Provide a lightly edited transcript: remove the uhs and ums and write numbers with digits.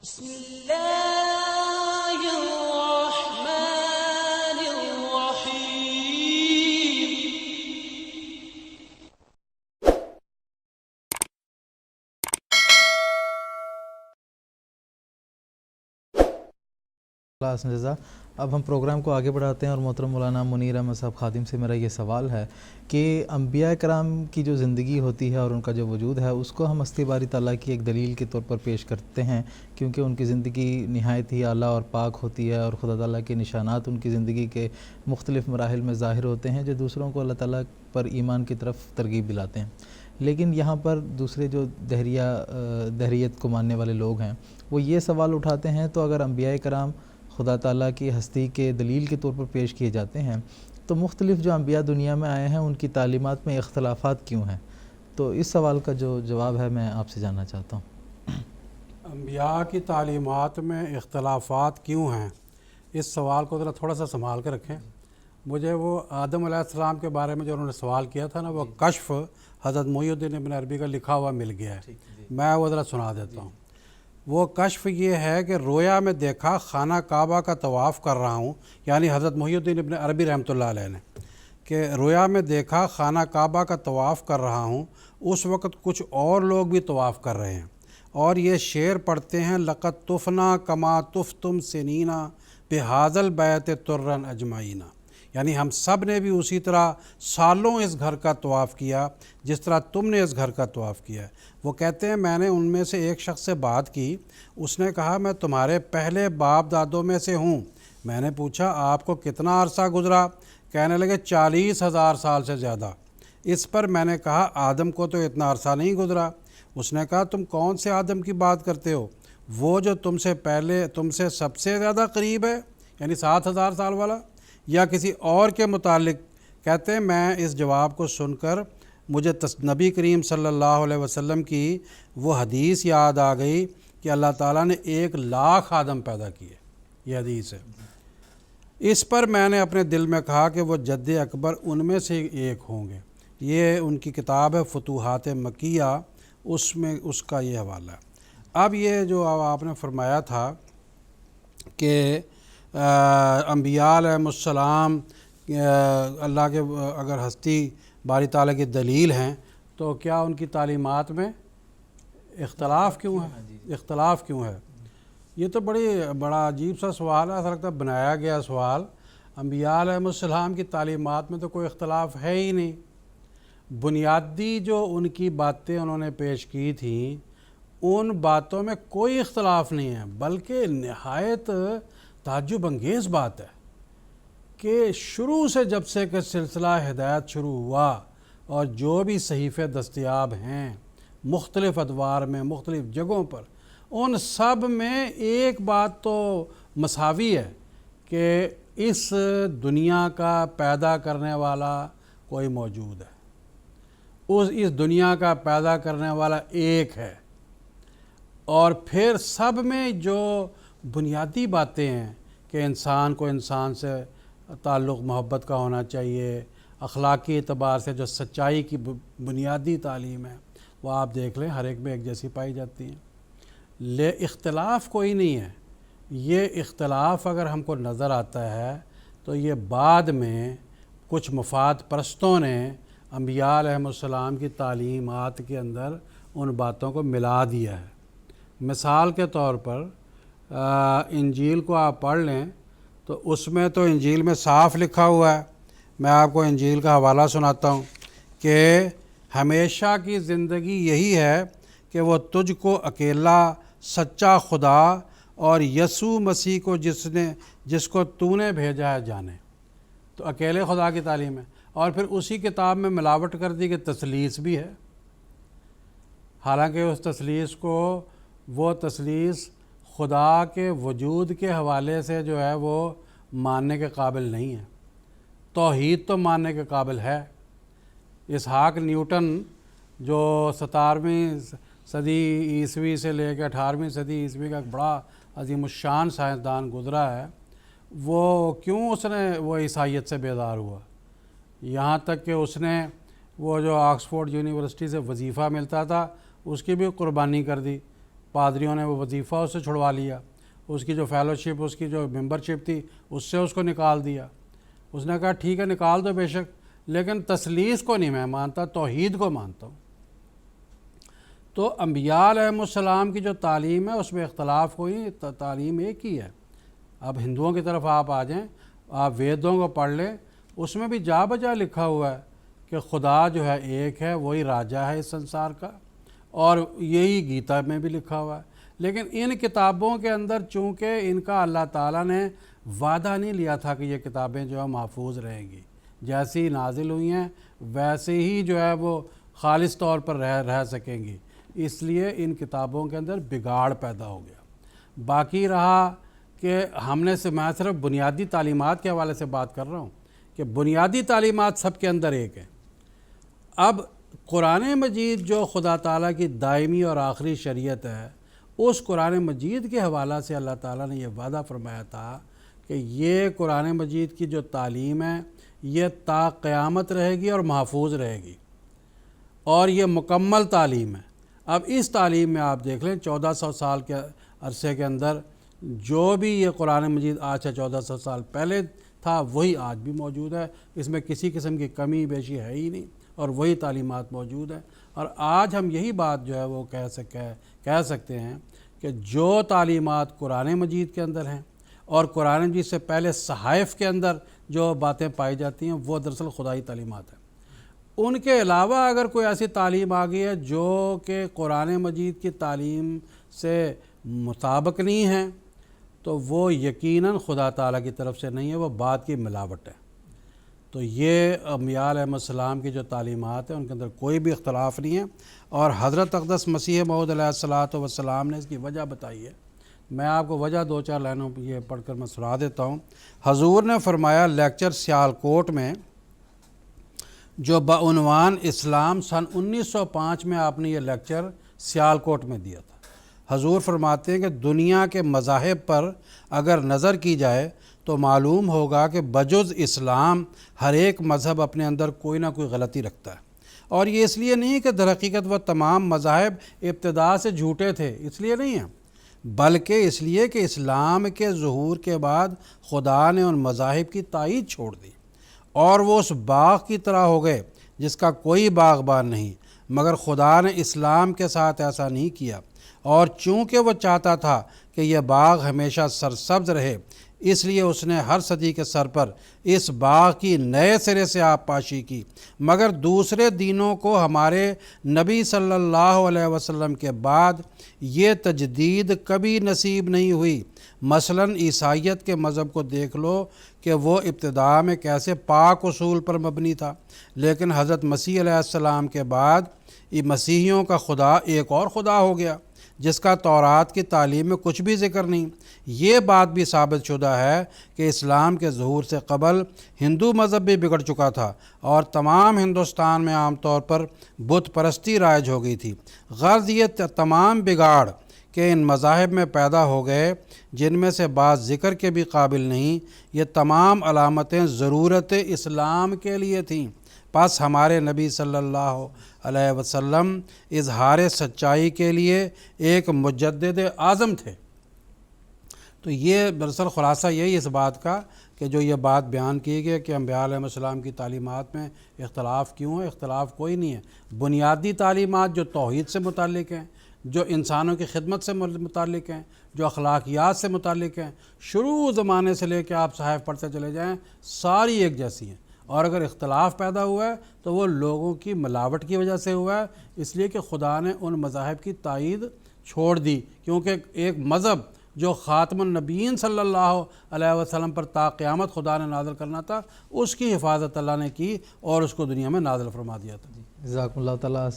بسم الله الرحمن الرحيم. جزا اب ہم پروگرام کو آگے بڑھاتے ہیں اور محترم مولانا منیر احمد صاحب خادم سے میرا یہ سوال ہے کہ انبیاء کرام کی جو زندگی ہوتی ہے اور ان کا جو وجود ہے اس کو ہم ہستی باری تعالیٰ کی ایک دلیل کے طور پر پیش کرتے ہیں، کیونکہ ان کی زندگی نہایت ہی اعلیٰ اور پاک ہوتی ہے اور خدا تعالیٰ کے نشانات ان کی زندگی کے مختلف مراحل میں ظاہر ہوتے ہیں جو دوسروں کو اللہ تعالیٰ پر ایمان کی طرف ترغیب دلاتے ہیں۔ لیکن یہاں پر دوسرے جو دہریت کو ماننے والے لوگ ہیں وہ یہ سوال اٹھاتے ہیں تو اگر انبیاء کرام خدا تعالیٰ کی ہستی کے دلیل کے طور پر پیش کیے جاتے ہیں تو مختلف جو انبیاء دنیا میں آئے ہیں ان کی تعلیمات میں اختلافات کیوں ہیں؟ تو اس سوال کا جو جواب ہے میں آپ سے جاننا چاہتا ہوں۔ انبیاء کی تعلیمات میں اختلافات کیوں ہیں، اس سوال کو ذرا تھوڑا سا سنبھال کے رکھیں۔ مجھے وہ آدم علیہ السلام کے بارے میں جو انہوں نے سوال کیا تھا نا، وہ کشف حضرت محی الدین ابن عربی کا لکھا ہوا مل گیا ہے، میں وہ ذرا سنا دیتا ہوں۔ وہ کشف یہ ہے کہ رویا میں دیکھا خانہ کعبہ کا طواف کر رہا ہوں، یعنی حضرت محی الدین ابن عربی رحمۃ اللہ علیہ نے، کہ رویا میں دیکھا خانہ کعبہ کا طواف کر رہا ہوں، اس وقت کچھ اور لوگ بھی طواف کر رہے ہیں اور یہ شعر پڑھتے ہیں، لقد طفنا کما طفتم سنینا بہذا البیت ترا اجمعینا، یعنی ہم سب نے بھی اسی طرح سالوں اس گھر کا طواف کیا جس طرح تم نے اس گھر کا طواف کیا ہے۔ وہ کہتے ہیں میں نے ان میں سے ایک شخص سے بات کی، اس نے کہا میں تمہارے پہلے باپ دادوں میں سے ہوں۔ میں نے پوچھا آپ کو کتنا عرصہ گزرا؟ کہنے لگے 40,000 سال سے زیادہ۔ اس پر میں نے کہا آدم کو تو اتنا عرصہ نہیں گزرا۔ اس نے کہا تم کون سے آدم کی بات کرتے ہو؟ وہ جو تم سے سب سے زیادہ قریب ہے، یعنی 7,000 سال والا، یا کسی اور کے متعلق؟ کہتے ہیں میں اس جواب کو سن کر مجھے نبی کریم صلی اللہ علیہ وسلم کی وہ حدیث یاد آ گئی کہ اللہ تعالیٰ نے 1,00,000 آدم پیدا کیے، یہ حدیث ہے۔ اس پر میں نے اپنے دل میں کہا کہ وہ جد اکبر ان میں سے ایک ہوں گے۔ یہ ان کی کتاب ہے فتوحات مکیہ، اس میں اس کا یہ حوالہ ہے۔ اب یہ جو آپ نے فرمایا تھا کہ انبیاء علیہ السلام اللہ کے اگر ہستی باری تعالیٰ کی دلیل ہیں تو کیا ان کی تعلیمات میں اختلاف کیوں ہے؟ یہ تو بڑا عجیب سا سوال ہے، ایسا لگتا ہے بنایا گیا سوال۔ انبیاء علیہ السلام کی تعلیمات میں تو کوئی اختلاف ہے ہی نہیں۔ بنیادی جو ان کی باتیں انہوں نے پیش کی تھیں ان باتوں میں کوئی اختلاف نہیں ہے، بلکہ نہایت تعجب انگیز بات ہے کہ شروع سے جب سے کہ سلسلہ ہدایت شروع ہوا اور جو بھی صحیفے دستیاب ہیں مختلف ادوار میں مختلف جگہوں پر، ان سب میں ایک بات تو مساوی ہے کہ اس دنیا کا پیدا کرنے والا کوئی موجود ہے، اس دنیا کا پیدا کرنے والا ایک ہے، اور پھر سب میں جو بنیادی باتیں ہیں کہ انسان کو انسان سے تعلق محبت کا ہونا چاہیے، اخلاقی اعتبار سے جو سچائی کی بنیادی تعلیم ہے وہ آپ دیکھ لیں ہر ایک میں ایک جیسی پائی جاتی ہیں۔ اختلاف کوئی نہیں ہے۔ یہ اختلاف اگر ہم کو نظر آتا ہے تو یہ بعد میں کچھ مفاد پرستوں نے انبیاء علیہ السلام کی تعلیمات کے اندر ان باتوں کو ملا دیا ہے۔ مثال کے طور پر انجیل کو آپ پڑھ لیں تو اس میں تو انجیل میں صاف لکھا ہوا ہے، میں آپ کو انجیل کا حوالہ سناتا ہوں کہ ہمیشہ کی زندگی یہی ہے کہ وہ تجھ کو اکیلا سچا خدا اور یسوع مسیح کو جس کو تو نے بھیجا ہے جانے۔ تو اکیلے خدا کی تعلیم ہے، اور پھر اسی کتاب میں ملاوٹ کر دی کہ تثلیث بھی ہے، حالانکہ اس تثلیث کو وہ تثلیث خدا کے وجود کے حوالے سے جو ہے وہ ماننے کے قابل نہیں ہے۔ توحید تو ماننے کے قابل ہے۔ اسحاق نیوٹن جو 17ویں صدی عیسوی سے لے کے 18ویں صدی عیسوی کا ایک بڑا عظیم الشان سائنسدان گزرا ہے، وہ اس نے وہ عیسائیت سے بیدار ہوا، یہاں تک کہ اس نے وہ جو آکسفورڈ یونیورسٹی سے وظیفہ ملتا تھا اس کی بھی قربانی کر دی پادریوں نے وہ وظیفہ اس سے چھڑوا لیا، اس کی جو فیلوشپ، اس کی جو ممبرشپ تھی اس سے اس کو نکال دیا۔ اس نے کہا ٹھیک ہے نکال دو بے شک، لیکن تثلیث کو نہیں میں مانتا، توحید کو مانتا ہوں۔ تو انبیاء علیہم السلام کی جو تعلیم ہے اس میں اختلاف ہوئی، تعلیم ایک ہی ہے۔ اب ہندوؤں کی طرف آپ آ جائیں، آپ ویدوں کو پڑھ لیں، اس میں بھی جا بجا لکھا ہوا ہے کہ خدا جو ہے ایک ہے، وہی راجا ہے اس سنسار کا، اور یہی گیتا میں بھی لکھا ہوا ہے۔ لیکن ان کتابوں کے اندر چونکہ ان کا اللہ تعالیٰ نے وعدہ نہیں لیا تھا کہ یہ کتابیں جو ہے محفوظ رہیں گی، جیسی نازل ہوئی ہیں ویسے ہی جو ہے وہ خالص طور پر رہ سکیں گی، اس لیے ان کتابوں کے اندر بگاڑ پیدا ہو گیا۔ باقی رہا کہ ہم نے میں صرف بنیادی تعلیمات کے حوالے سے بات کر رہا ہوں کہ بنیادی تعلیمات سب کے اندر ایک ہیں۔ اب قرآن مجید جو خدا تعالیٰ کی دائمی اور آخری شریعت ہے، اس قرآن مجید کے حوالے سے اللہ تعالیٰ نے یہ وعدہ فرمایا تھا کہ یہ قرآن مجید کی جو تعلیم ہے یہ تا قیامت رہے گی اور محفوظ رہے گی، اور یہ مکمل تعلیم ہے۔ اب اس تعلیم میں آپ دیکھ لیں 1400 سال کے عرصے کے اندر جو بھی یہ قرآن مجید آج سے 1400 سال پہلے تھا وہی آج بھی موجود ہے، اس میں کسی قسم کی کمی بیشی ہے ہی نہیں، اور وہی تعلیمات موجود ہیں۔ اور آج ہم یہی بات جو ہے وہ کہہ سکتے ہیں کہ جو تعلیمات قرآن مجید کے اندر ہیں اور قرآن مجید سے پہلے صحائف کے اندر جو باتیں پائی جاتی ہیں وہ دراصل خدائی تعلیمات ہیں۔ ان کے علاوہ اگر کوئی ایسی تعلیم آ گئی ہے جو کہ قرآن مجید کی تعلیم سے مطابق نہیں ہے تو وہ یقیناً خدا تعالیٰ کی طرف سے نہیں ہے، وہ بات کی ملاوٹ ہے۔ تو یہ انبیاء علیہ السلام کی جو تعلیمات ہیں ان کے اندر کوئی بھی اختلاف نہیں ہے، اور حضرت اقدس مسیح موعود علیہ الصلوۃ والسلام نے اس کی وجہ بتائی ہے۔ میں آپ کو وجہ 2-4 لائنوں یہ پڑھ کر میں سنا دیتا ہوں۔ حضور نے فرمایا لیکچر سیالکوٹ میں جو بعنوان اسلام سن 1905 میں آپ نے یہ لیکچر سیالکوٹ میں دیا تھا۔ حضور فرماتے ہیں کہ دنیا کے مذاہب پر اگر نظر کی جائے تو معلوم ہوگا کہ بجز اسلام ہر ایک مذہب اپنے اندر کوئی نہ کوئی غلطی رکھتا ہے، اور یہ اس لیے نہیں کہ در حقیقت وہ تمام مذاہب ابتدا سے جھوٹے تھے، اس لیے نہیں ہیں، بلکہ اس لیے کہ اسلام کے ظہور کے بعد خدا نے ان مذاہب کی تائید چھوڑ دی، اور وہ اس باغ کی طرح ہو گئے جس کا کوئی باغبان نہیں۔ مگر خدا نے اسلام کے ساتھ ایسا نہیں کیا، اور چونکہ وہ چاہتا تھا کہ یہ باغ ہمیشہ سرسبز رہے، اس لیے اس نے ہر صدی کے سر پر اس باغ کی نئے سرے سے آب پاشی کی۔ مگر دوسرے دینوں کو ہمارے نبی صلی اللہ علیہ وسلم کے بعد یہ تجدید کبھی نصیب نہیں ہوئی۔ مثلاً عیسائیت کے مذہب کو دیکھ لو کہ وہ ابتدا میں کیسے پاک اصول پر مبنی تھا، لیکن حضرت مسیح علیہ السلام کے بعد مسیحیوں کا خدا ایک اور خدا ہو گیا جس کا تورات کی تعلیم میں کچھ بھی ذکر نہیں۔ یہ بات بھی ثابت شدہ ہے کہ اسلام کے ظہور سے قبل ہندو مذہب بھی بگڑ چکا تھا، اور تمام ہندوستان میں عام طور پر بت پرستی رائج ہو گئی تھی۔ غرض یہ تمام بگاڑ کہ ان مذاہب میں پیدا ہو گئے جن میں سے بعض ذکر کے بھی قابل نہیں، یہ تمام علامتیں ضرورت اسلام کے لیے تھیں۔ پس ہمارے نبی صلی اللہ علیہ وسلم اظہار سچائی کے لیے ایک مجدد اعظم تھے۔ تو یہ دراصل خلاصہ یہی اس بات کا کہ جو یہ بات بیان کی گئی کہ انبیاء علیہ السلام کی تعلیمات میں اختلاف کیوں ہے، اختلاف کوئی نہیں ہے۔ بنیادی تعلیمات جو توحید سے متعلق ہیں، جو انسانوں کی خدمت سے متعلق ہیں، جو اخلاقیات سے متعلق ہیں، شروع زمانے سے لے کے آپ صحائف پڑھتے چلے جائیں، ساری ایک جیسی ہیں۔ اور اگر اختلاف پیدا ہوا ہے تو وہ لوگوں کی ملاوٹ کی وجہ سے ہوا ہے، اس لیے کہ خدا نے ان مذاہب کی تائید چھوڑ دی، کیونکہ ایک مذہب جو خاتم النبیین صلی اللہ علیہ وسلم پر تا قیامت خدا نے نازل کرنا تھا، اس کی حفاظت اللہ نے کی اور اس کو دنیا میں نازل فرما دیا تھا۔ جزاکم اللہ تعالیٰ